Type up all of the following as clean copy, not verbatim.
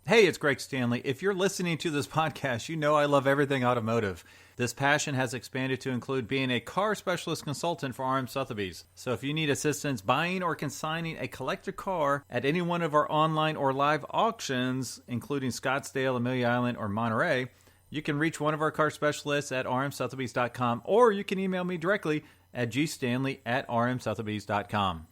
Hey, it's Greg Stanley. If you're listening to this podcast, you know I love everything automotive. This passion has expanded to include being a car specialist consultant for RM Sotheby's. So if you need assistance buying or consigning a collector car at any one of our online or live auctions, including Scottsdale, Amelia Island, or Monterey, you can reach one of our car specialists at rmsotheby's.com, or you can email me directly at gstanley@rmsotheby's.com.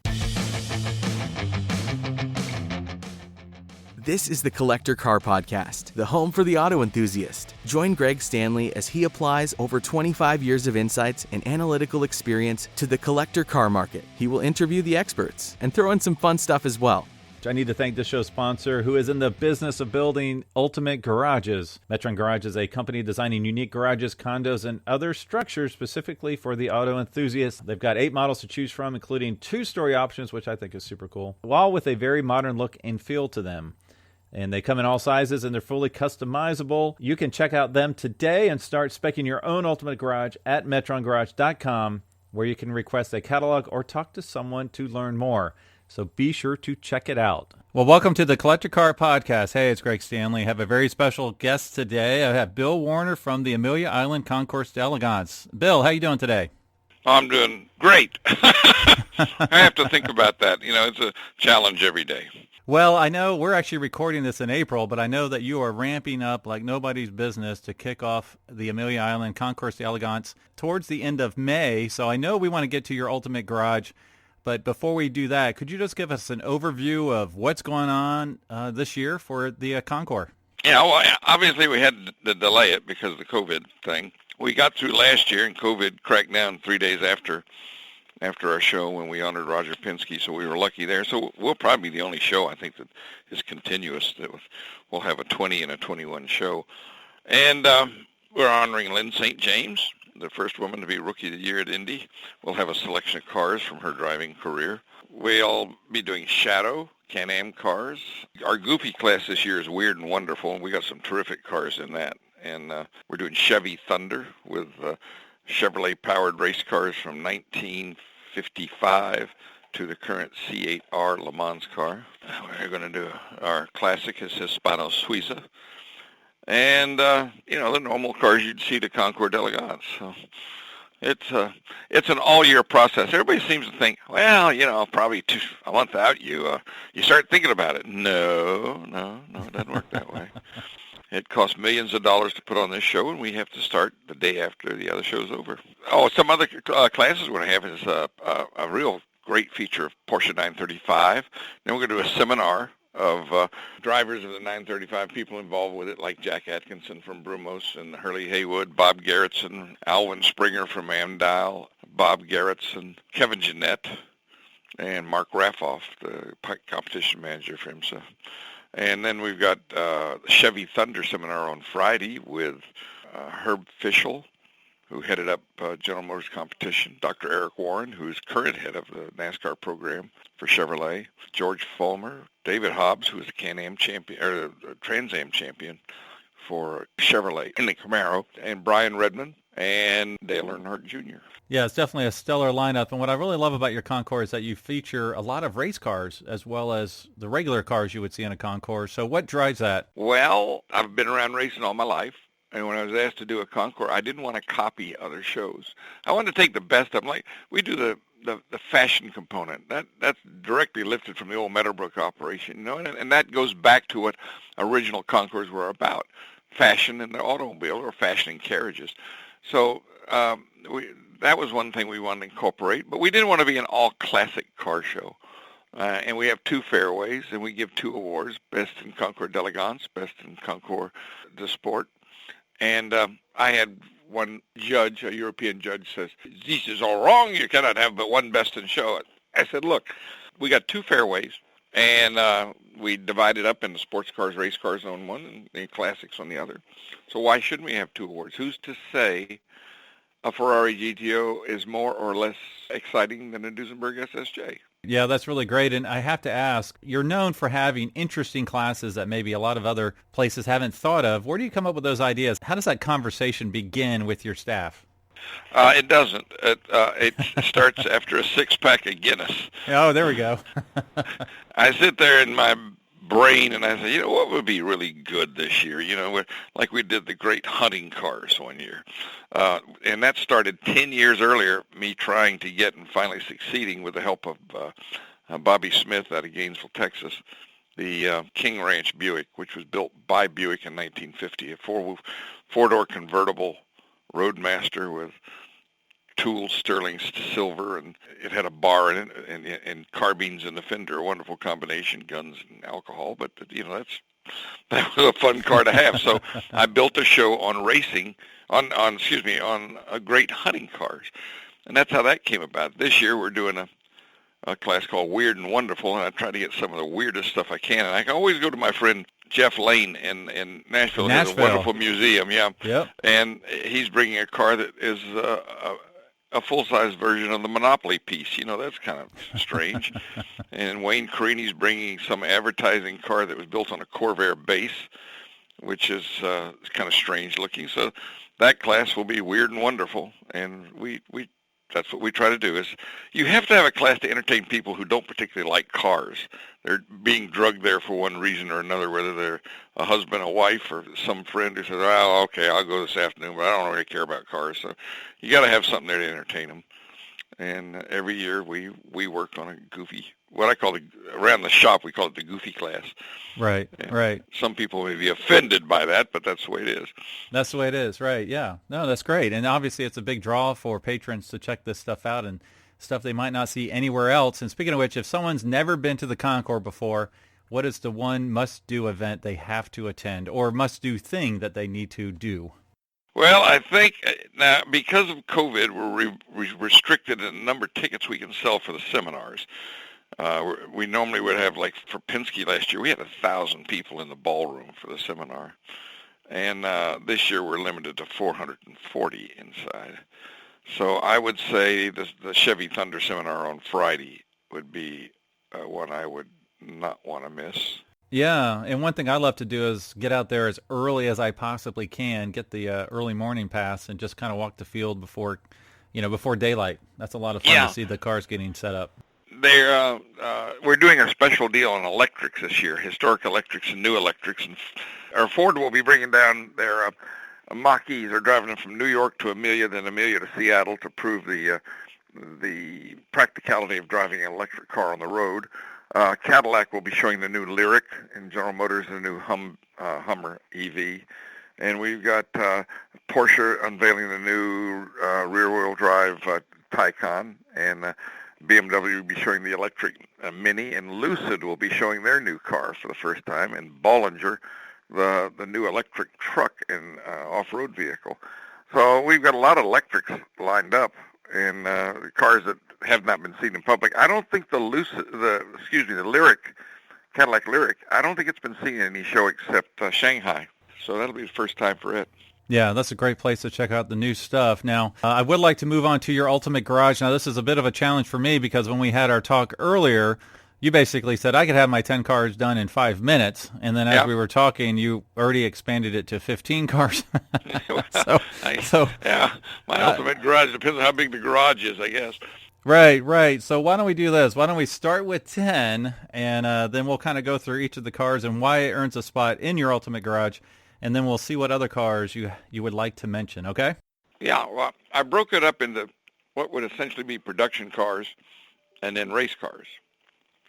This is the Collector Car Podcast, the home for the auto enthusiast. Join Greg Stanley as he applies over 25 years of insights and analytical experience to the collector car market. He will interview the experts and throw in some fun stuff as well. I need to thank this show's sponsor, who is in the business of building ultimate garages. Metron Garage is a company designing unique garages, condos, and other structures specifically for the auto enthusiast. They've got 8 models to choose from, including 2-story options, which I think is super cool, all with a very modern look and feel to them. And they come in all sizes, and they're fully customizable. You can check out them today and start speccing your own ultimate garage at metrongarage.com, where you can request a catalog or talk to someone to learn more. So be sure to check it out. Well, welcome to the Collector Car Podcast. Hey, it's Greg Stanley. I have a very special guest today. I have Bill Warner from the Amelia Island Concours d'Elegance. Bill, how you doing today? I'm doing great. I have to think about that. You know, it's a challenge every day. Well, I know we're actually recording this in April, but I know that you are ramping up like nobody's business to kick off the Amelia Island Concours d'Elegance towards the end of May. So I know we want to get to your ultimate garage, but before we do that, could you just give us an overview of what's going on this year for the Concours? Yeah, well, obviously we had to delay it because of the COVID thing. We got through last year, and COVID cracked down 3 days after our show when we honored Roger Penske, so we were lucky there. So we'll probably be the only show, I think, that is continuous. We'll have a 20 and a 21 show. And we're honoring Lynn St. James, the first woman to be Rookie of the Year at Indy. We'll have a selection of cars from her driving career. We'll be doing Shadow, Can-Am cars. Our Goofy class this year is weird and wonderful, and we got some terrific cars in that. And we're doing Chevy Thunder with Chevrolet-powered race cars from 1955 to the current C8R Le Mans car. We're going to do our classic is Hispano Suiza. And, the normal cars you'd see to Concours d'Elegance. So it's an all-year process. Everybody seems to think, well, probably a month out, you start thinking about it. No, it doesn't work that way. It costs millions of dollars to put on this show, and we have to start the day after the other show's over. Oh, some other classes we're going to have is a real great feature of Porsche 935. Then we're going to do a seminar of drivers of the 935, people involved with it, like Jack Atkinson from Brumos and Hurley Haywood, Bob Gerritsen, Alvin Springer from Amdal, Bob Gerritsen, Kevin Jeanette, and Mark Raffoff, the competition manager for IMSA. And then we've got the Chevy Thunder seminar on Friday with Herb Fischel, who headed up General Motors competition, Dr. Eric Warren, who's current head of the NASCAR program for Chevrolet, George Fulmer, David Hobbs, who is the Can-Am champion, or the Trans Am champion for Chevrolet in the Camaro, and Brian Redmond and Dale Earnhardt Jr. Yeah, it's definitely a stellar lineup. And what I really love about your Concours is that you feature a lot of race cars as well as the regular cars you would see in a Concours. So what drives that? Well, I've been around racing all my life. And when I was asked to do a Concours, I didn't want to copy other shows. I wanted to take the best of them. Like, we do the fashion component. That's directly lifted from the old Meadowbrook operation, and that goes back to what original Concours were about, fashion in the automobile or fashion in carriages. So that was one thing we wanted to incorporate, but we didn't want to be an all-classic car show. And we have 2 fairways, and we give 2 awards, Best in Concours d'Elegance, Best in Concours de Sport. And I had one judge, a European judge, says, "This is all wrong. You cannot have but one Best in Show." I said, look, we got 2 fairways, and we divided up into sports cars, race cars on one, and the classics on the other. So why shouldn't we have 2 awards? Who's to say a Ferrari GTO is more or less exciting than a Duesenberg SSJ? Yeah, that's really great. And I have to ask, you're known for having interesting classes that maybe a lot of other places haven't thought of. Where do you come up with those ideas? How does that conversation begin with your staff? It doesn't. It starts after a 6-pack of Guinness. Oh, there we go. I sit there in my brain, and I said, what would be really good this year? Like we did the great hunting cars one year. And that started 10 years earlier, me trying to get and finally succeeding with the help of Bobby Smith out of Gainesville, Texas, the King Ranch Buick, which was built by Buick in 1950, a four-door convertible Roadmaster with tooled sterling silver, and it had a bar in it and carbines in the fender, a wonderful combination, guns and alcohol. But that was a fun car to have. So I built a show on racing, on great hunting cars, and that's how that came about. This year we're doing a class called Weird and Wonderful, and I try to get some of the weirdest stuff I can. And I can always go to my friend Jeff Lane in Nashville. He has a wonderful museum, yeah. Yep. And he's bringing a car that is a full-size version of the Monopoly piece. That's kind of strange. And Wayne Carini's bringing some advertising car that was built on a Corvair base, which is kind of strange looking. So that class will be Weird and Wonderful, and we that's what we try to do. Is you have to have a class to entertain people who don't particularly like cars. They're being drugged there for one reason or another, whether they're a husband, a wife, or some friend who says, "Oh, okay, I'll go this afternoon, but I don't really care about cars." So you got to have something there to entertain them. And every year we work on a goofy, what I call around the shop, we call it the goofy class. Right, and right. Some people may be offended by that, but that's the way it is. That's the way it is, right, yeah. No, that's great. And obviously it's a big draw for patrons to check this stuff out and stuff they might not see anywhere else. And speaking of which, if someone's never been to the Concours before, what is the one must-do event they have to attend, or must-do thing that they need to do? Well, I think now because of COVID, we're restricted in the number of tickets we can sell for the seminars. We normally would have, like for Penske last year, we had 1,000 people in the ballroom for the seminar. And this year we're limited to 440 inside. So I would say the Chevy Thunder seminar on Friday would be one I would not want to miss. Yeah, and one thing I love to do is get out there as early as I possibly can, get the early morning pass, and just kind of walk the field before daylight. That's a lot of fun to see the cars getting set up. We're doing a special deal on electrics this year, historic electrics and new electrics. And our Ford will be bringing down their Mach-E's. They're driving them from New York to Amelia, then Amelia to Seattle to prove the practicality of driving an electric car on the road. Cadillac will be showing the new Lyriq, and General Motors the new Hummer EV. And we've got Porsche unveiling the new rear-wheel drive Taycan, and BMW will be showing the electric Mini, and Lucid will be showing their new car for the first time, and Bollinger, the new electric truck and off-road vehicle. So we've got a lot of electrics lined up, and cars that have not been seen in public. I don't think the Lyriq, Cadillac Lyriq, I don't think it's been seen in any show except Shanghai. So that'll be the first time for it. Yeah, that's a great place to check out the new stuff. Now, I would like to move on to your Ultimate Garage. Now, this is a bit of a challenge for me because when we had our talk earlier, you basically said I could have my 10 cars done in 5 minutes. And then as we were talking, you already expanded it to 15 cars. Yeah, my Ultimate Garage depends on how big the garage is, I guess. Right. So why don't we do this? Why don't we start with 10, and then we'll kind of go through each of the cars and why it earns a spot in your Ultimate Garage, and then we'll see what other cars you would like to mention, okay? Yeah, well, I broke it up into what would essentially be production cars and then race cars.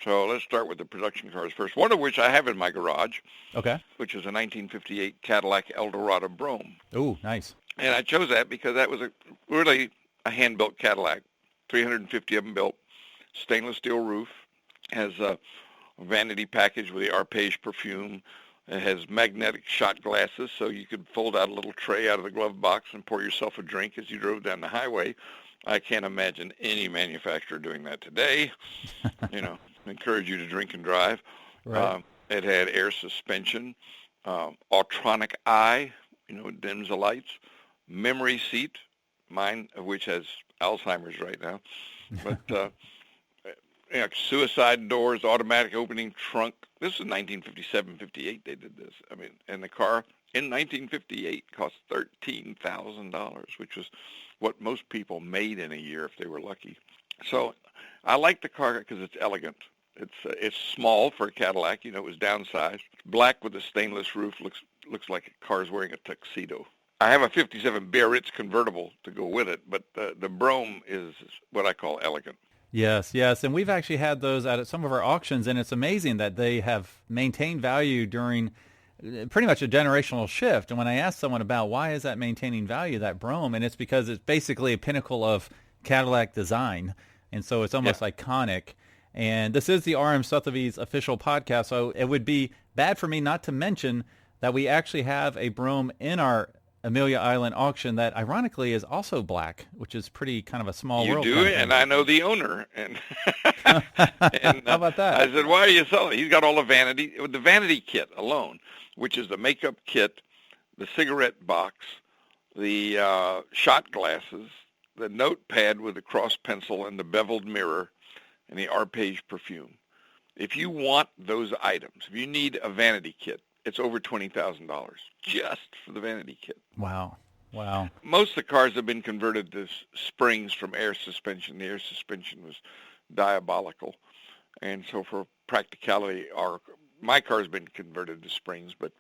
So let's start with the production cars first, one of which I have in my garage, okay, which is a 1958 Cadillac Eldorado Brougham. Ooh, nice. And I chose that because that was really a hand-built Cadillac. 350 of them built, stainless steel roof, has a vanity package with the Arpège perfume. It has magnetic shot glasses, so you could fold out a little tray out of the glove box and pour yourself a drink as you drove down the highway. I can't imagine any manufacturer doing that today. Encourage you to drink and drive. Right. It had air suspension, Autronic eye, dims the lights, memory seat, mine of which has Alzheimer's right now, but suicide doors, automatic opening trunk. This is 1957, 58 they did this. And the car in 1958 cost $13,000, which was what most people made in a year if they were lucky. So I like the car because it's elegant. It's small for a Cadillac. It was downsized. Black with a stainless roof. Looks like a car's wearing a tuxedo. I have a 57 Biarritz convertible to go with it, but the Brougham is what I call elegant. Yes, yes. And we've actually had those at some of our auctions, and it's amazing that they have maintained value during pretty much a generational shift. And when I asked someone about why is that maintaining value, that Brougham, and it's because it's basically a pinnacle of Cadillac design. And so it's almost iconic. And this is the RM Sotheby's official podcast, so it would be bad for me not to mention that we actually have a Brougham in our Amelia Island auction that ironically is also black, which is pretty kind of a small world. You do, and I know the owner. And, and how about that? I said, why are you selling? He's got all the vanity kit alone, which is the makeup kit, the cigarette box, the shot glasses, the notepad with the cross pencil and the beveled mirror, and the Arpège perfume. If you want those items, if you need a vanity kit, it's over $20,000 just for the vanity kit. Wow. Most of the cars have been converted to springs from air suspension. The air suspension was diabolical. And so for practicality, my car's been converted to springs, but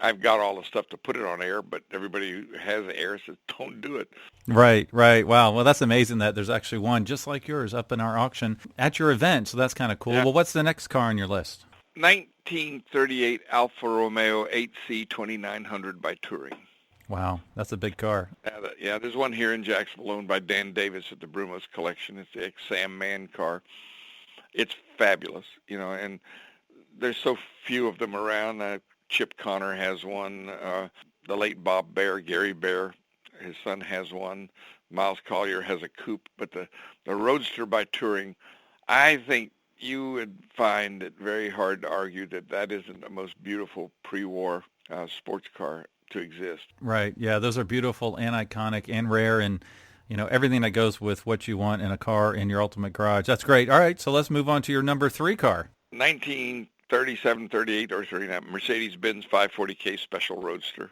I've got all the stuff to put it on air, but everybody who has air says, don't do it. Right. Wow. Well, that's amazing that there's actually one just like yours up in our auction at your event. So that's kind of cool. Yeah. Well, what's the next car on your list? 1938 Alfa Romeo 8C 2900 by Touring. Wow, that's a big car. Yeah, there's one here in Jacksonville owned by Dan Davis at the Brumos Collection. It's the ex-Sam Mann car. It's fabulous, and there's so few of them around. Chip Connor has one. The late Bob Baer, Gary Baer, his son has one. Miles Collier has a coupe. But the Roadster by Touring, I think you would find it very hard to argue that isn't the most beautiful pre-war sports car to exist. Right. Yeah, those are beautiful and iconic and rare, and everything that goes with what you want in a car in your ultimate garage. That's great. All right, so let's move on to your number 3 car. 1937, 38, or 39 Mercedes-Benz 540K Special Roadster.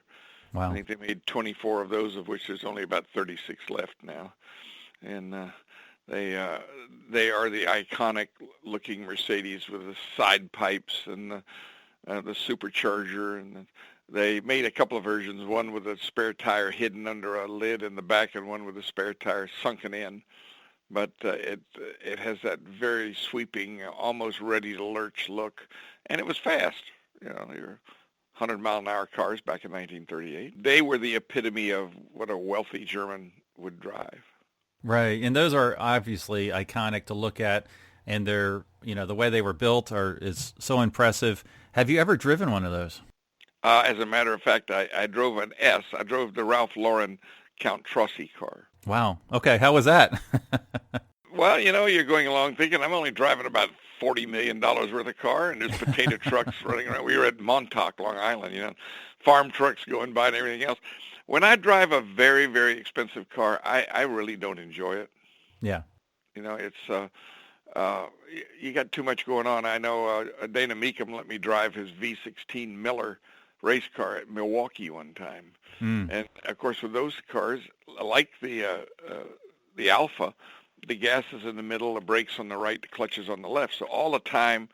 Wow. I think they made 24 of those, of which there's only about 36 left now, and they are the iconic-looking Mercedes with the side pipes and the supercharger, and they made a couple of versions, one with a spare tire hidden under a lid in the back and one with a spare tire sunken in. But it has that very sweeping, almost ready-to-lurch look, and it was fast. They were 100-mile-an-hour cars back in 1938. They were the epitome of what a wealthy German would drive. Right, and those are obviously iconic to look at, and they're, the way they were built is so impressive. Have you ever driven one of those? As a matter of fact, I drove an S. I drove the Ralph Lauren Count Trossi car. Wow. Okay, how was that? Well, you're going along thinking I'm only driving about $40 million worth of car, and there's potato trucks running around. We were at Montauk, Long Island, farm trucks going by and everything else. When I drive a very, very expensive car, I really don't enjoy it. Yeah. It's you got too much going on. I know Dana Meekum let me drive his V16 Miller race car at Milwaukee one time. And of course, with those cars, like the Alfa, the gas is in the middle, the brakes on the right, the clutch is on the left. So all the time,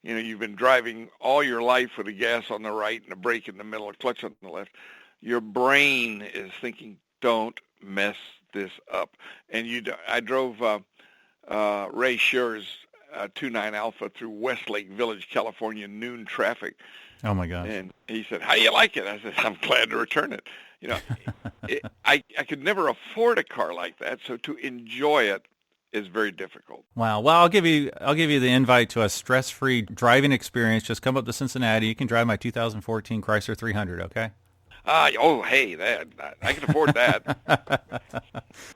you've been driving all your life with the gas on the right and the brake in the middle, the clutch on the left. Your brain is thinking, don't mess this up. And I drove Ray Scher's 2.9 Alpha through Westlake Village, California, noon traffic. Oh my gosh. And he said, how do you like it? I said, I'm glad to return it. I could never afford a car like that, so to enjoy it is very difficult. Wow. Well, I'll give you the invite to a stress-free driving experience. Just come up to Cincinnati. You can drive my 2014 Chrysler 300, okay? Hey, I can afford that.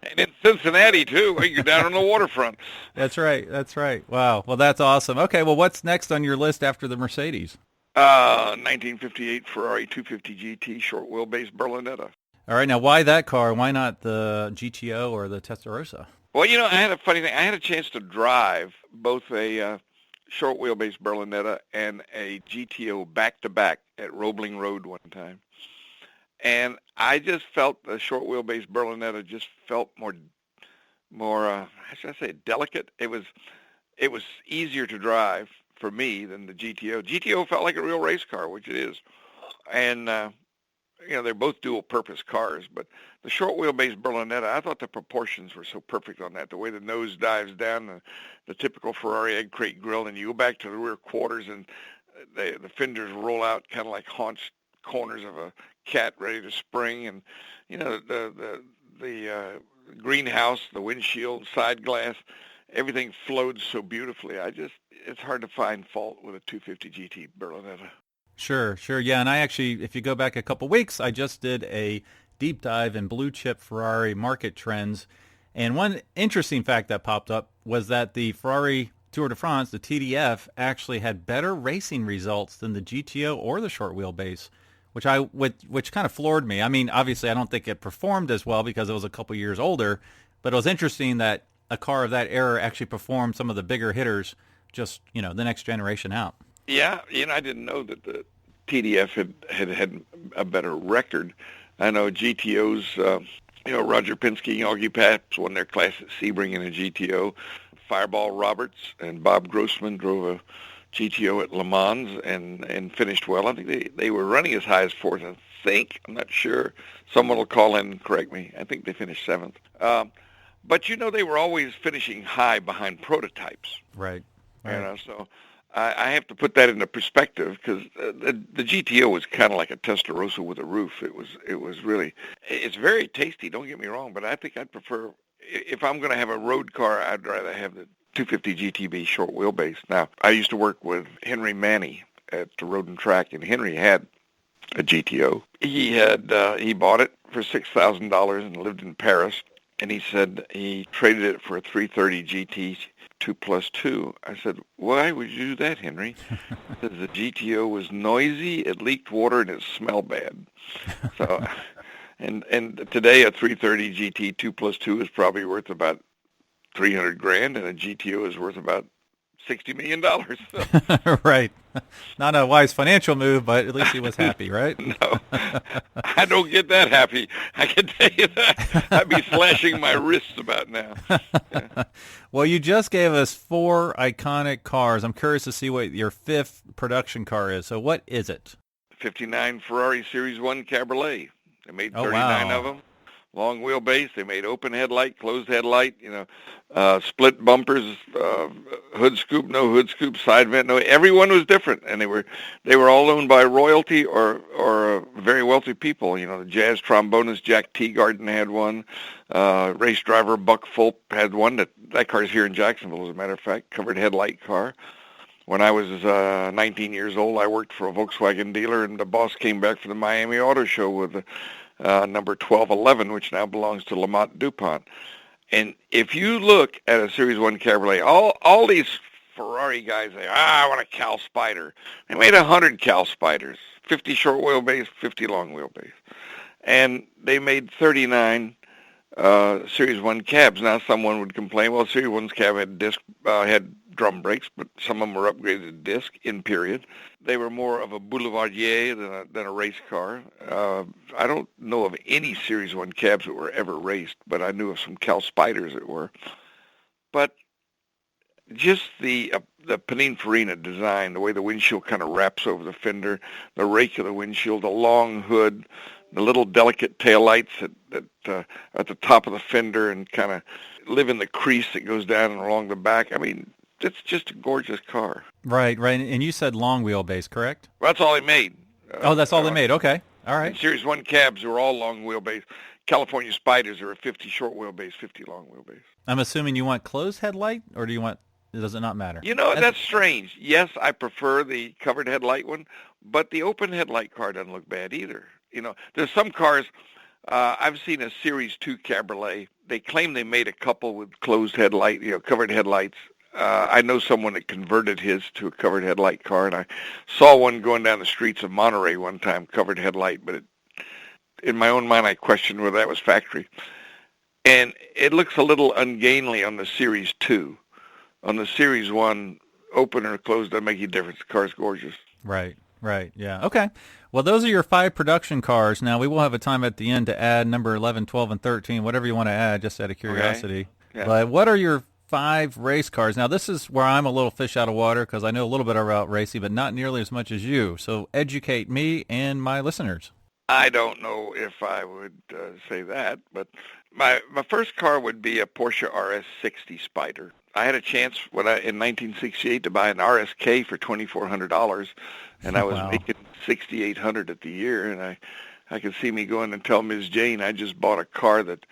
And in Cincinnati, too. You're down on the waterfront. That's right. Wow. Well, that's awesome. Okay, well, what's next on your list after the Mercedes? 1958 Ferrari 250 GT short wheelbase Berlinetta. All right, now why that car? Why not the GTO or the Testarossa? Well, I had a funny thing. I had a chance to drive both a short wheelbase Berlinetta and a GTO back-to-back at Roebling Road one time. And I just felt the short wheelbase Berlinetta just felt more how should I say, delicate. It was it was easier to drive for me than the GTO. GTO felt like a real race car, which it is. And, they're both dual-purpose cars, but the short wheelbase Berlinetta, I thought the proportions were so perfect on that. The way the nose dives down, the typical Ferrari egg crate grille, and you go back to the rear quarters, and the fenders roll out kind of like haunch corners of a cat ready to spring, and the greenhouse, the windshield, side glass, everything flowed so beautifully. It's hard to find fault with a 250 GT Berlinetta. Sure. Yeah, and I actually, if you go back a couple weeks, I just did a deep dive in blue chip Ferrari market trends, and one interesting fact that popped up was that the Ferrari Tour de France, the TDF, actually had better racing results than the GTO or the short wheelbase, which kind of floored me. I mean, obviously, I don't think it performed as well because it was a couple years older, but it was interesting that a car of that era actually performed some of the bigger hitters, just the next generation out. Yeah, I didn't know that the TDF had a better record. I know GTOs, Roger Penske and Augie Paps won their class at Sebring in a GTO. Fireball Roberts and Bob Grossman drove a GTO at Le Mans and finished well. I think they were running as high as fourth, I think. I'm not sure. Someone will call in and correct me. I think they finished seventh. But, they were always finishing high behind prototypes. Right. So I have to put that into perspective because the GTO was kind of like a Testarossa with a roof. It was really, it's very tasty, don't get me wrong, but I think I'd prefer, if I'm going to have a road car, I'd rather have the 250 GTB short wheelbase. Now, I used to work with Henry Manny at the Road and Track, and Henry had a GTO. He bought it for $6,000 and lived in Paris, and he said he traded it for a 330 GT 2+2. I said, why would you do that, Henry? Because the GTO was noisy, it leaked water, and it smelled bad. So, and today a 330 GT 2+2 is probably worth about $300,000, and a GTO is worth about $60 million. So. Right. Not a wise financial move, but at least he was happy, right? No, I don't get that happy. I can tell you that. I'd be slashing my wrists about now. Yeah. Well, you just gave us 4 iconic cars. I'm curious to see what your 5th production car is. So what is it? 59 Ferrari Series 1 Cabriolet. They made 39 of them. Long wheelbase. They made open headlight, closed headlight, split bumpers, hood scoop, no hood scoop, side vent, no. Everyone was different, and they were all owned by royalty or very wealthy people. The jazz trombonist Jack Teagarden had one. Race driver Buck Fulp had one. That car's here in Jacksonville, as a matter of fact. Covered headlight car. When I was 19 years old, I worked for a Volkswagen dealer, and the boss came back from the Miami Auto Show with number 1211, which now belongs to Lamont DuPont. And if you look at a Series 1 Cabriolet, all these Ferrari guys say, I want a Cal Spider. They made 100 Cal Spiders, 50 short wheelbase, 50 long wheelbase. And they made 39 Series 1 cabs. Now someone would complain, well, Series 1's cab had drum brakes, but some of them were upgraded to disc in period. They were more of a boulevardier than a race car. I don't know of any Series 1 cabs that were ever raced, but I knew of some Cal Spiders that were. But just the Pininfarina design, the way the windshield kind of wraps over the fender, the rake of the windshield, the long hood, the little delicate taillights that at the top of the fender and kind of live in the crease that goes down and along the back. I mean, it's just a gorgeous car. Right. And you said long wheelbase, correct? Well, that's all they made. That's all they made. Okay. All right. Series 1 cabs were all long wheelbase. California Spiders are a 50 short wheelbase, 50 long wheelbase. I'm assuming you want closed headlight, or does it not matter? That's strange. Yes, I prefer the covered headlight one, but the open headlight car doesn't look bad either. There's some cars, I've seen a Series 2 Cabriolet. They claim they made a couple with closed headlight, covered headlights. I know someone that converted his to a covered headlight car, and I saw one going down the streets of Monterey one time, covered headlight, but in my own mind I questioned whether that was factory. And it looks a little ungainly on the Series 2. On the Series 1, open or closed doesn't make any difference. The car's gorgeous. Right, yeah. Okay. Well, those are your 5 production cars. Now, we will have a time at the end to add number 11, 12, and 13, whatever you want to add, just out of curiosity. Okay. Yeah. But what are your 5 race cars. Now, this is where I'm a little fish out of water because I know a little bit about racing, but not nearly as much as you. So educate me and my listeners. I don't know if I would say that, but my first car would be a Porsche RS60 Spider. I had a chance in 1968 to buy an RSK for $2,400, and I was Wow. making $6,800 at the year, and I could see me going and tell Ms. Jane I just bought a car that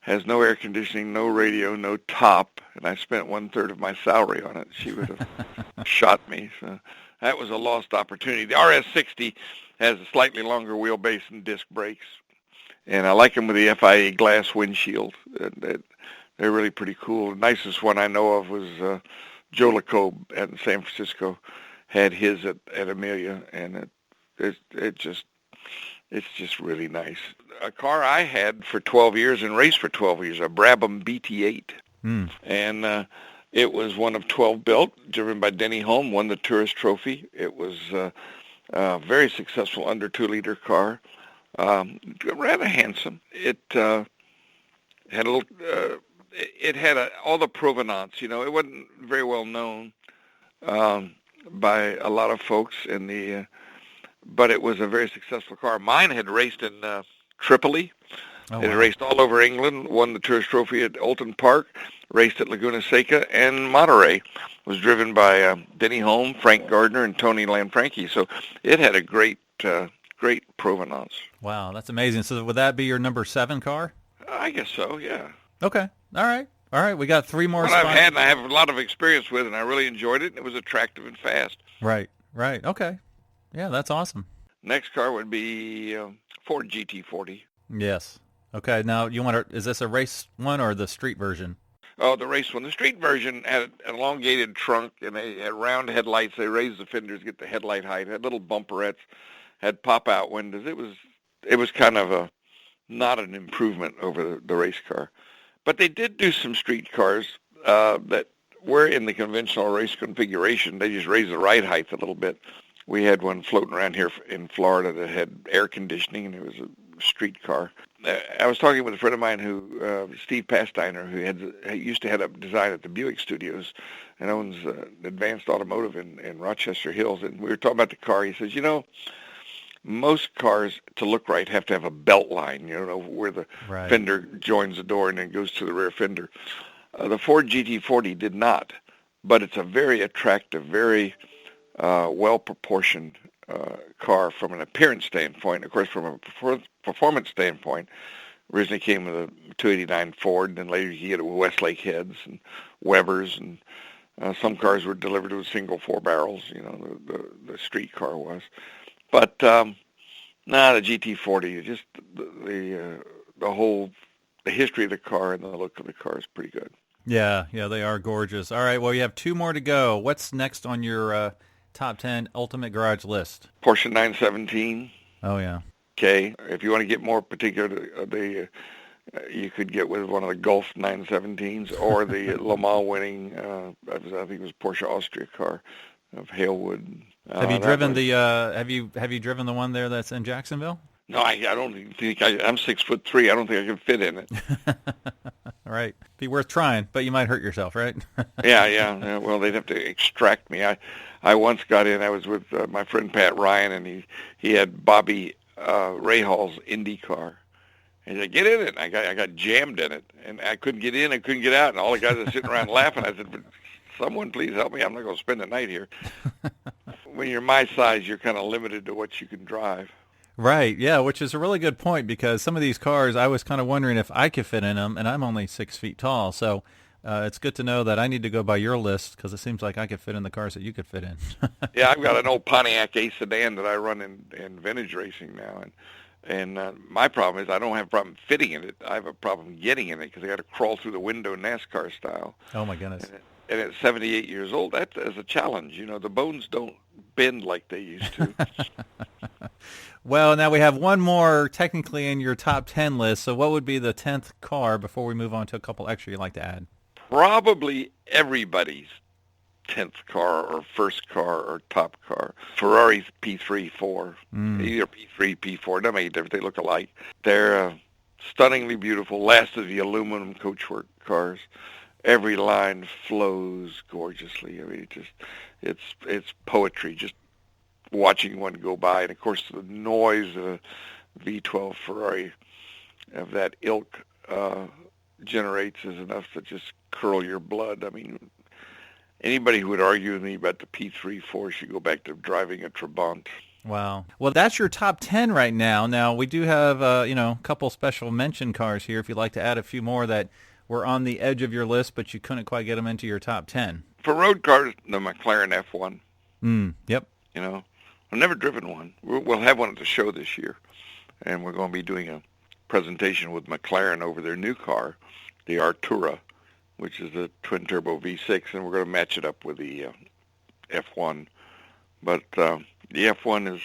has no air conditioning, no radio, no top, and I spent 1/3 of my salary on it. She would have shot me. So that was a lost opportunity. The RS60 has a slightly longer wheelbase and disc brakes, and I like them with the FIA glass windshield. They're really pretty cool. The nicest one I know of was Joe LeCobe in San Francisco had his at Amelia, and it's just really nice. A car I had for 12 years and raced for 12 years, a Brabham BT8. And it was one of 12 built, driven by Denny Holm, won the Tourist Trophy. It was a very successful under 2-liter car, rather handsome. It had a little, it had all the provenance. It wasn't very well known by a lot of folks but it was a very successful car. Mine had raced in Tripoli. Oh, It had wow. raced all over England, won the Tourist Trophy at Oulton Park, raced at Laguna Seca, and Monterey. Was driven by Denny Holm, Frank Gardner, and Tony Lanfranchi. So it had a great provenance. Wow, that's amazing. So would that be your number 7 car? I guess so, yeah. Okay. All right. We got 3 more What spots. I've had and I have a lot of experience with, and I really enjoyed it, and it was attractive and fast. Right. Okay. Yeah, that's awesome. Next car would be Ford GT40. Yes. Okay. Now, is this a race one or the street version? Oh, the race one. The street version had an elongated trunk, and they had round headlights. They raised the fenders, get the headlight height. Had little bumperettes, had pop-out windows. It was kind of not an improvement over the race car. But they did do some street cars that were in the conventional race configuration. They just raised the ride height a little bit. We had one floating around here in Florida that had air conditioning, and it was a street car. I was talking with a friend of mine Steve Pastiner, who used to head up design at the Buick Studios and owns Advanced Automotive in Rochester Hills. And we were talking about the car. He says, most cars to look right have to have a belt line, where the Right. fender joins the door and then goes to the rear fender. The Ford GT40 did not, but it's a very attractive, very well-proportioned car from an appearance standpoint. Of course, from a performance standpoint, originally came with a 289 Ford, and then later you get it with Westlake heads and Webers, and some cars were delivered with single 4 barrels, the street car was. But the GT40, just the history of the car and the look of the car is pretty good. Yeah, they are gorgeous. All right, well, you have 2 more to go. What's next on your top 10 ultimate garage list? Porsche 917. Oh, yeah. Okay, if you want to get more particular, you could get with one of the Gulf 917s or the Le Mans winning, I think it was Porsche Austria car of Halewood. Have you driven have you driven the one there that's in Jacksonville? No, I don't think I'm 6'3". I don't think I can fit in it. All right. Be worth trying, but you might hurt yourself, right? Yeah. Well, they'd have to extract me. I once got in. I was with my friend Pat Ryan, and he had Bobby Rahall's Indy car. And he said, "Get in it." And I got jammed in it, and I couldn't get in. I couldn't get out, and all the guys were sitting around laughing. I said, "Someone please help me. I'm not going to spend the night here." When you're my size, you're kind of limited to what you can drive. Right, yeah, which is a really good point because some of these cars, I was kind of wondering if I could fit in them, and I'm only 6 feet tall. So it's good to know that I need to go by your list because it seems like I could fit in the cars that you could fit in. Yeah, I've got an old Pontiac A sedan that I run in vintage racing now, and my problem is I don't have a problem fitting in it. I have a problem getting in it because I got to crawl through the window NASCAR style. Oh, my goodness. And at 78 years old, that is a challenge. The bones don't bend like they used to. Well, now we have one more technically in your top 10 list. So what would be the 10th car before we move on to a couple extra you'd like to add? Probably everybody's 10th car or first car or top car. Ferrari's P3, 4. Either P3, P4. Doesn't make a difference. They look alike. They're stunningly beautiful. Last of the aluminum coachwork cars. every line flows gorgeously. I mean, it's poetry just watching one go by. And of course, the noise of a V12 Ferrari of that ilk generates is enough to just curl your blood. I mean, anybody who would argue with me about the P3-4 should go back to driving a Trabant. Wow. Well, that's your top 10 right now. Now, we do have, a couple special mention cars here if you'd like to add a few more that were on the edge of your list, but you couldn't quite get them into your top 10. For road cars, the McLaren F1. Yep. You know, I've never driven one. We'll have one at the show this year, and we're going to be doing a presentation with McLaren over their new car, the Artura, which is a twin-turbo V6, and we're going to match it up with the F1. But the F1 is,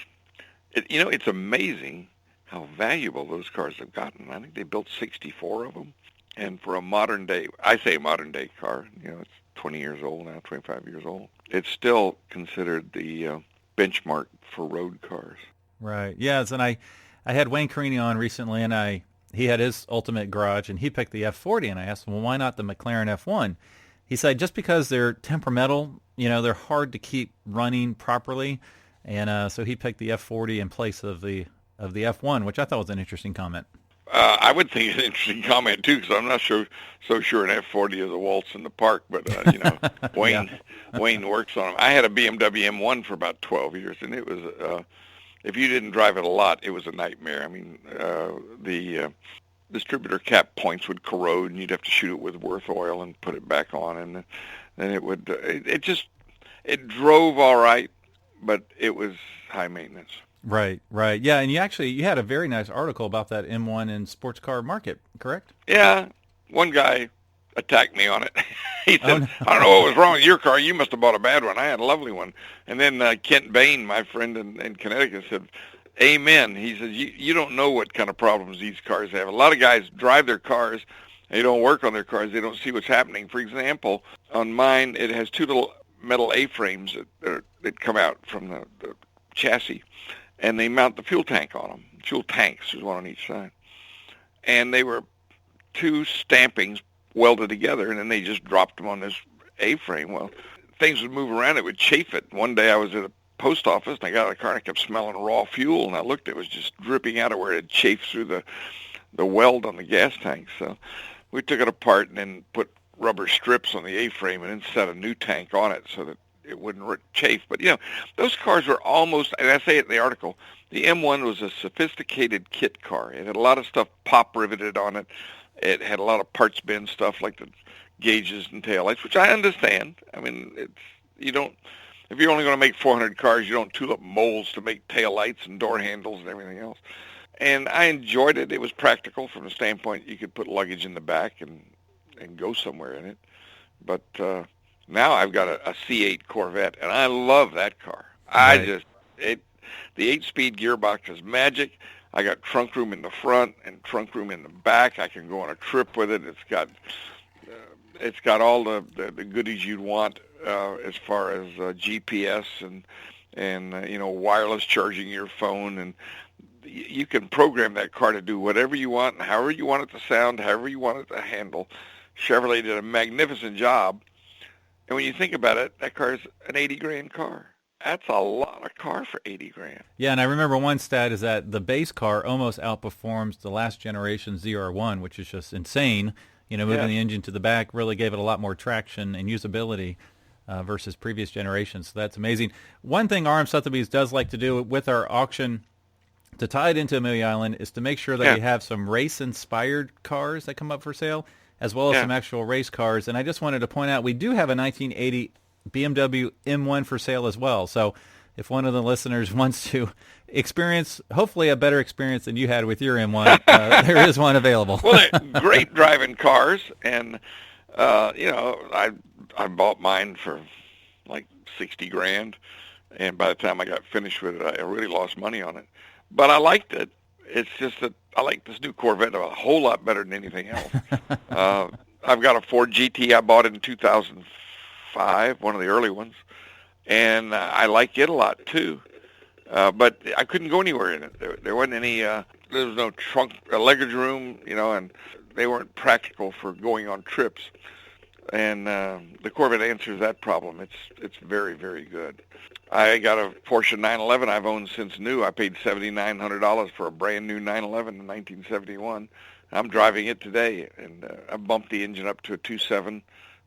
it's amazing how valuable those cars have gotten. I think they built 64 of them. And for a modern day, I say modern day car, it's 20 years old now, 25 years old. It's still considered the benchmark for road cars. Right. Yes, and I had Wayne Carini on recently, and he had his ultimate garage, and he picked the F40, and I asked him, well, why not the McLaren F1? He said just because they're temperamental, they're hard to keep running properly, and so he picked the F40 in place of the F1, which I thought was an interesting comment. I would think it's an interesting comment too, because I'm not so sure an F40 is a waltz in the park. But Wayne works on them. I had a BMW M1 for about 12 years, and it was if you didn't drive it a lot, it was a nightmare. I mean, the distributor cap points would corrode, and you'd have to shoot it with Worth oil and put it back on, and then it would it drove all right, but it was high maintenance. Right. Yeah, and you had a very nice article about that M1 in sports car market, correct? Yeah. One guy attacked me on it. He said, I don't know what was wrong with your car. You must have bought a bad one. I had a lovely one. And then Kent Bain, my friend in Connecticut, said, amen. He said, you don't know what kind of problems these cars have. A lot of guys drive their cars. They don't work on their cars. They don't see what's happening. For example, on mine, it has two little metal A-frames that come out from the chassis. And they mount the fuel tank on them. Fuel tanks, there's one on each side. And they were two stampings welded together, and then they just dropped them on this A-frame. Well, things would move around. It would chafe it. One day I was at a post office, and I got out of the car, and I kept smelling raw fuel, and I looked, it was just dripping out of where it had chafed through the weld on the gas tank. So we took it apart and then put rubber strips on the A-frame and then set a new tank on it so that it wouldn't chafe. But, those cars were almost, and I say it in the article, the M1 was a sophisticated kit car. It had a lot of stuff pop riveted on it. It had a lot of parts bin stuff like the gauges and taillights, which I understand. I mean, if you're only going to make 400 cars, you don't tool up molds to make taillights and door handles and everything else. And I enjoyed it. It was practical from the standpoint you could put luggage in the back and go somewhere in it. But now I've got a C8 Corvette, and I love that car. Right. The 8-speed gearbox is magic. I got trunk room in the front and trunk room in the back. I can go on a trip with it. It's got all the goodies you'd want as far as GPS and wireless charging your phone, and you can program that car to do whatever you want and however you want it to sound, however you want it to handle. Chevrolet did a magnificent job. And when you think about it, that car's an $80,000 car. That's a lot of car for $80,000. Yeah, and I remember one stat is that the base car almost outperforms the last generation ZR1, which is just insane. Moving the engine to the back really gave it a lot more traction and usability versus previous generations. So that's amazing. One thing RM Sotheby's does like to do with our auction to tie it into Amelia Island is to make sure that we have some race-inspired cars that come up for sale, as well as some actual race cars. And I just wanted to point out, we do have a 1980 BMW M1 for sale as well. So if one of the listeners wants to experience, hopefully a better experience than you had with your M1, there is one available. Well, they're great driving cars. And, I bought mine for like $60,000. And by the time I got finished with it, I really lost money on it. But I liked it. It's just that I like this new Corvette a whole lot better than anything else. I've got a Ford GT I bought in 2005, one of the early ones, and I like it a lot too. But I couldn't go anywhere in it. There wasn't any. There was no trunk, luggage room, and they weren't practical for going on trips. And the Corvette answers that problem. It's very, very good. I got a Porsche 911 I've owned since new. I paid $7,900 for a brand new 911 in 1971. I'm driving it today, and I bumped the engine up to a 2.7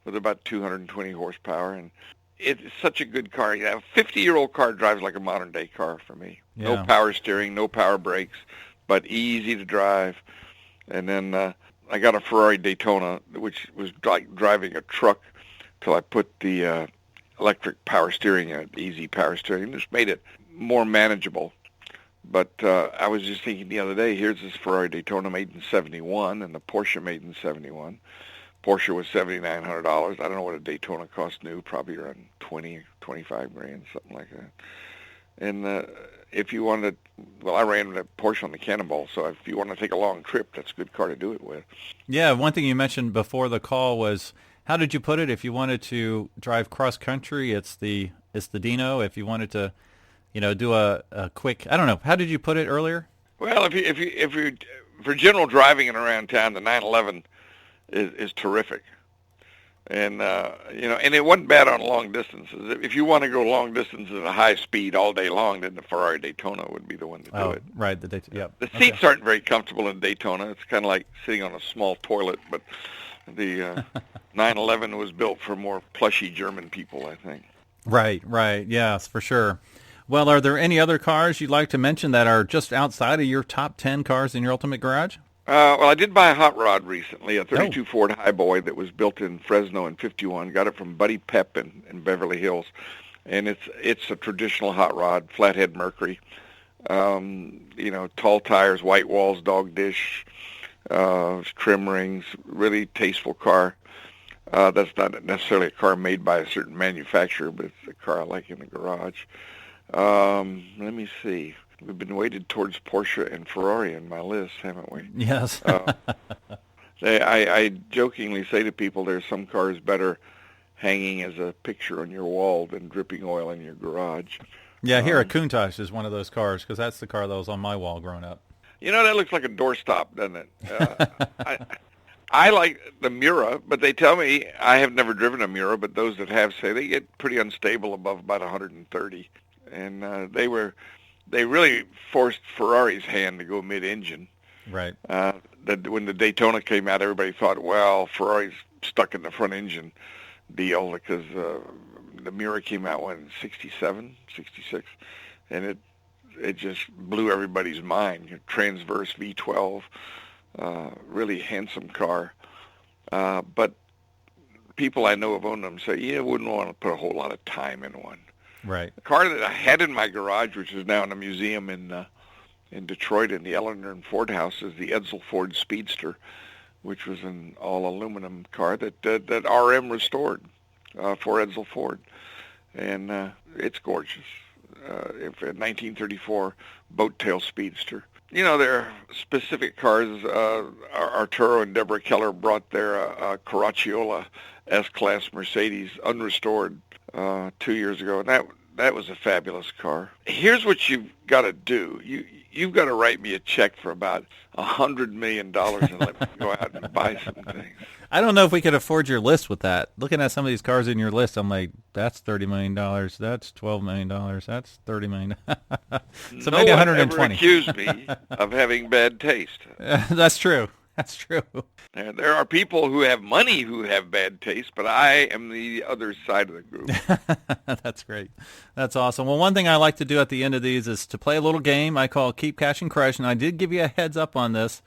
with about 220 horsepower, and it's such a good car. A 50-year-old car drives like a modern-day car for me. Yeah. No power steering, no power brakes, but easy to drive. And then I got a Ferrari Daytona, which was like driving a truck till I put the electric power steering in it, easy power steering. Just made it more manageable. But I was just thinking the other day, here's this Ferrari Daytona made in 71 and the Porsche made in 71. Porsche was $7,900. I don't know what a Daytona cost new, probably around 20, 25 grand, something like that. And if you wanted, well, I ran a Porsche on the Cannonball, so if you want to take a long trip, that's a good car to do it with. Yeah, one thing you mentioned before the call was, how did you put it? If you wanted to drive cross country, it's the Dino. If you wanted to, do a quick, I don't know, how did you put it earlier? Well, if you for general driving and around town, the 911 is terrific. And and it wasn't bad on long distances. If you want to go long distances at a high speed all day long, then the Ferrari Daytona would be the one to do it. Right, the Daytona. Yeah. The seats aren't very comfortable in Daytona. It's kind of like sitting on a small toilet. But the 911 was built for more plushy German people, I think. Right. Yes, for sure. Well, are there any other cars you'd like to mention that are just outside of your top 10 cars in your Ultimate Garage? Well, I did buy a hot rod recently, a 32 Ford Highboy that was built in Fresno in '51. Got it from Buddy Pep in Beverly Hills, and it's a traditional hot rod, flathead Mercury. Tall tires, white walls, dog dish, trim rings. Really tasteful car. That's not necessarily a car made by a certain manufacturer, but it's a car I like in the garage. Let me see. We've been weighted towards Porsche and Ferrari in my list, haven't we? Yes. I jokingly say to people there's some cars better hanging as a picture on your wall than dripping oil in your garage. Yeah, here a Countach is one of those cars because that's the car that was on my wall growing up. That looks like a doorstop, doesn't it? I like the Miura, but they tell me, I have never driven a Miura, but those that have say they get pretty unstable above about 130. And they really forced Ferrari's hand to go mid-engine. Right. When the Daytona came out, everybody thought, well, Ferrari's stuck in the front engine deal because the Miura came out in 67, 66, and it just blew everybody's mind. Transverse V12, really handsome car. But people I know have owned them say, wouldn't want to put a whole lot of time in one. Right. The car that I had in my garage, which is now in a museum in Detroit in the Eleanor and Ford house, is the Edsel Ford Speedster, which was an all-aluminum car that RM restored for Edsel Ford. And it's gorgeous. If a 1934 boat-tail Speedster. There are specific cars. Arturo and Deborah Keller brought their Caracciolo S-Class Mercedes unrestored 2 years ago, and that was a fabulous car. Here's what you've got to do. You've got to write me a check for about $100 million and let me go out and buy some things. I don't know if we could afford your list with that. Looking at some of these cars in your list, I'm like, that's $30 million. That's $12 million. That's $30 million. So maybe 120. No one ever accused me of having bad taste. That's true. That's true. There are people who have money who have bad taste, but I am the other side of the group. That's great. That's awesome. Well, one thing I like to do at the end of these is to play a little game I call Keep Cash and Crush, and I did give you a heads up on this,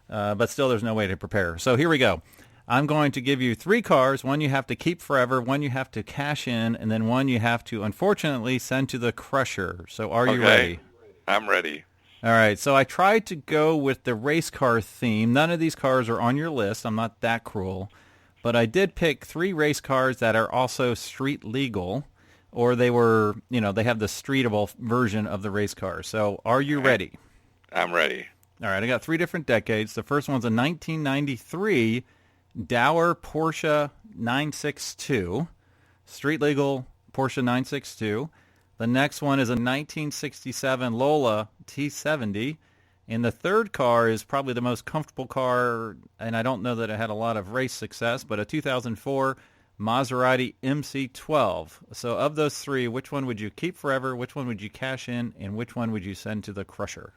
but still there's no way to prepare. So here we go. I'm going to give you 3 cars, one you have to keep forever, one you have to cash in, and then one you have to, unfortunately, send to the crusher. So are you ready? I'm ready. All right, so I tried to go with the race car theme. None of these cars are on your list. I'm not that cruel. But I did pick 3 race cars that are also street legal, or they were, they have the streetable version of the race car. So are you ready? I'm ready. All right, I got 3 different decades. The first one's a 1993 Dower Porsche 962, street legal Porsche 962. The next one is a 1967 Lola T70, And the third car is probably the most comfortable car, and I don't know that it had a lot of race success, but a 2004 Maserati MC12. So of those three, which one would you keep forever, which one would you cash in, and which one would you send to the crusher?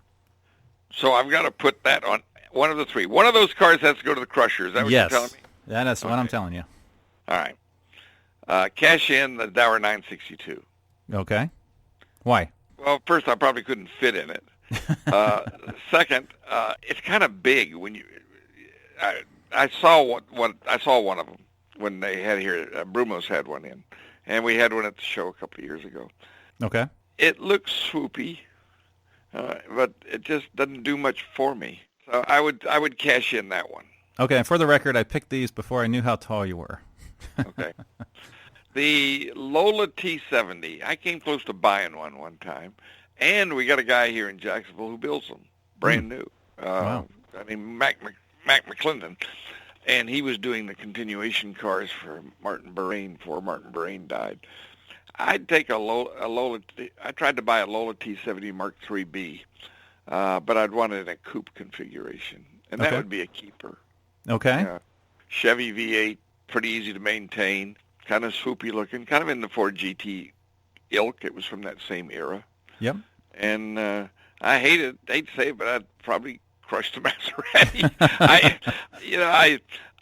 So I've got to put that on one of the three. One of those cars has to go to the crusher. Is that what you're telling me? Yes, that's what I'm telling you. All right. Cash in the Dower 962. Okay. Why? Well, first, I probably couldn't fit in it. Second, it's kind of big. I saw one of them when they had here. Brumos had one in, and we had one at the show a couple of years ago. Okay. It looks swoopy, but it just doesn't do much for me. So I would cash in that one. Okay. And for the record, I picked these before I knew how tall you were. Okay. The Lola T70, I came close to buying one time, and we got a guy here in Jacksonville who builds them, brand new. Wow. I mean, Mac McClendon, and he was doing the continuation cars for Martin Borain before Martin Borain died. I'd take a Lola. I tried to buy a Lola T70 Mark IIIB, but I'd want it in a coupe configuration, and that would be a keeper. Okay. Chevy V8, pretty easy to maintain. Kind of swoopy looking, kind of in the Ford GT ilk. It was from that same era. Yep. And I hate to say it, but I'd probably crush the Maserati.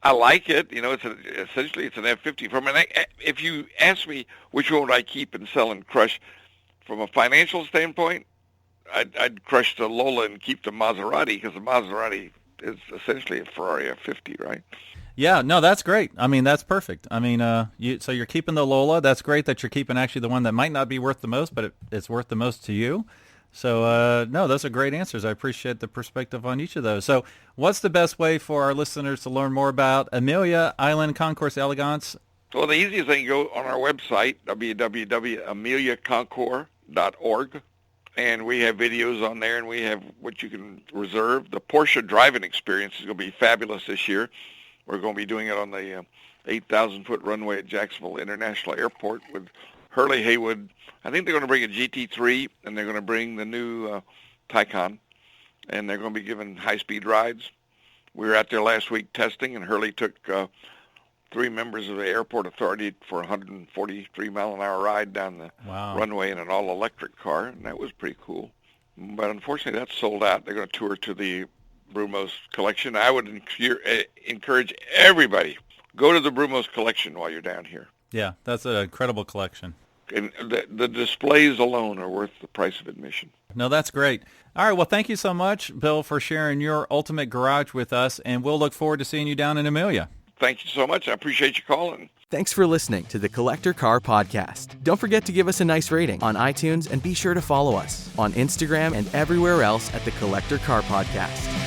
I like it. You know, essentially it's an F50. If you ask me which one would I keep and sell and crush, from a financial standpoint, I'd crush the Lola and keep the Maserati, because the Maserati is essentially a Ferrari F50, right? Yeah, no, that's great. I mean, that's perfect. I mean, so you're keeping the Lola. That's great that you're keeping actually the one that might not be worth the most, but it's worth the most to you. So, no, those are great answers. I appreciate the perspective on each of those. So what's the best way for our listeners to learn more about Amelia Island Concours Elegance? Well, the easiest thing, go on our website, www.ameliaconcours.org. And we have videos on there, and we have what you can reserve. The Porsche driving experience is going to be fabulous this year. We're going to be doing it on the 8,000-foot runway at Jacksonville International Airport with Hurley Haywood. I think they're going to bring a GT3, and they're going to bring the new Taycan, and they're going to be giving high-speed rides. We were out there last week testing, and Hurley took 3 members of the airport authority for a 143-mile-an-hour ride down the runway in an all-electric car, and that was pretty cool. But unfortunately, that's sold out. They're going to tour to the Brumos collection. I would encourage everybody, go to the Brumos collection while you're down here. Yeah, that's an incredible collection. And the displays alone are worth the price of admission. No, that's great. All right, well, thank you so much, Bill, for sharing your ultimate garage with us, and we'll look forward to seeing you down in Amelia. Thank you so much. I appreciate you calling. Thanks for listening to the Collector Car Podcast. Don't forget to give us a nice rating on iTunes, and be sure to follow us on Instagram and everywhere else at the Collector Car Podcast.